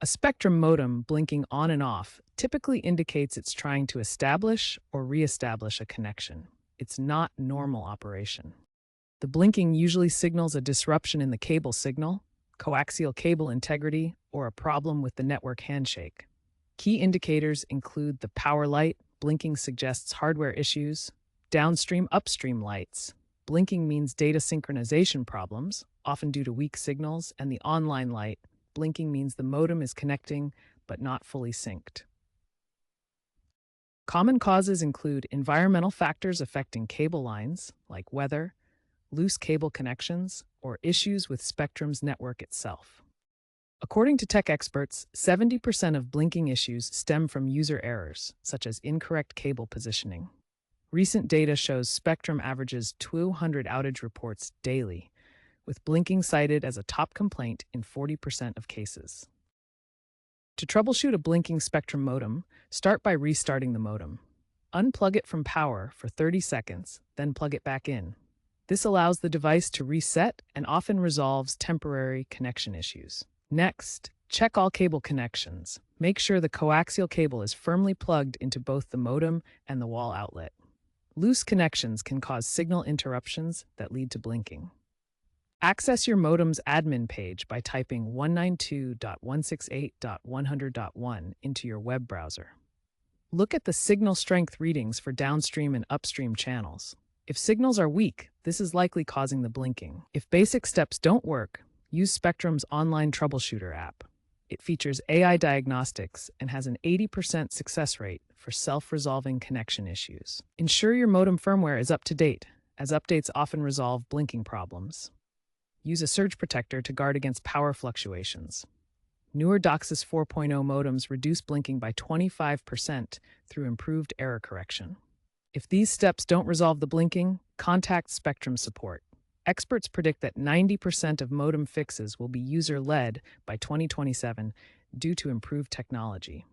A Spectrum modem blinking on and off typically indicates it's trying to establish or re-establish a connection. It's not normal operation. The blinking usually signals a disruption in the cable signal, coaxial cable integrity, or a problem with the network handshake. Key indicators include the power light, blinking suggests hardware issues, downstream upstream lights. Blinking means data synchronization problems, often due to weak signals, and the online light. Blinking means the modem is connecting but not fully synced. Common causes include environmental factors affecting cable lines, like weather, loose cable connections, or issues with Spectrum's network itself. According to tech experts, 70% of blinking issues stem from user errors, such as incorrect cable positioning. Recent data shows Spectrum averages 200 outage reports daily, with blinking cited as a top complaint in 40% of cases. To troubleshoot a blinking Spectrum modem, start by restarting the modem. Unplug it from power for 30 seconds, then plug it back in. This allows the device to reset and often resolves temporary connection issues. Next, check all cable connections. Make sure the coaxial cable is firmly plugged into both the modem and the wall outlet. Loose connections can cause signal interruptions that lead to blinking. Access your modem's admin page by typing 192.168.100.1 into your web browser. Look at the signal strength readings for downstream and upstream channels. If signals are weak, this is likely causing the blinking. If basic steps don't work, use Spectrum's online troubleshooter app. It features AI diagnostics and has an 80% success rate for self-resolving connection issues. Ensure your modem firmware is up to date, as updates often resolve blinking problems. Use a surge protector to guard against power fluctuations. Newer DOCSIS 4.0 modems reduce blinking by 25% through improved error correction. If these steps don't resolve the blinking, contact Spectrum support. Experts predict that 90% of modem fixes will be user-led by 2027 due to improved technology.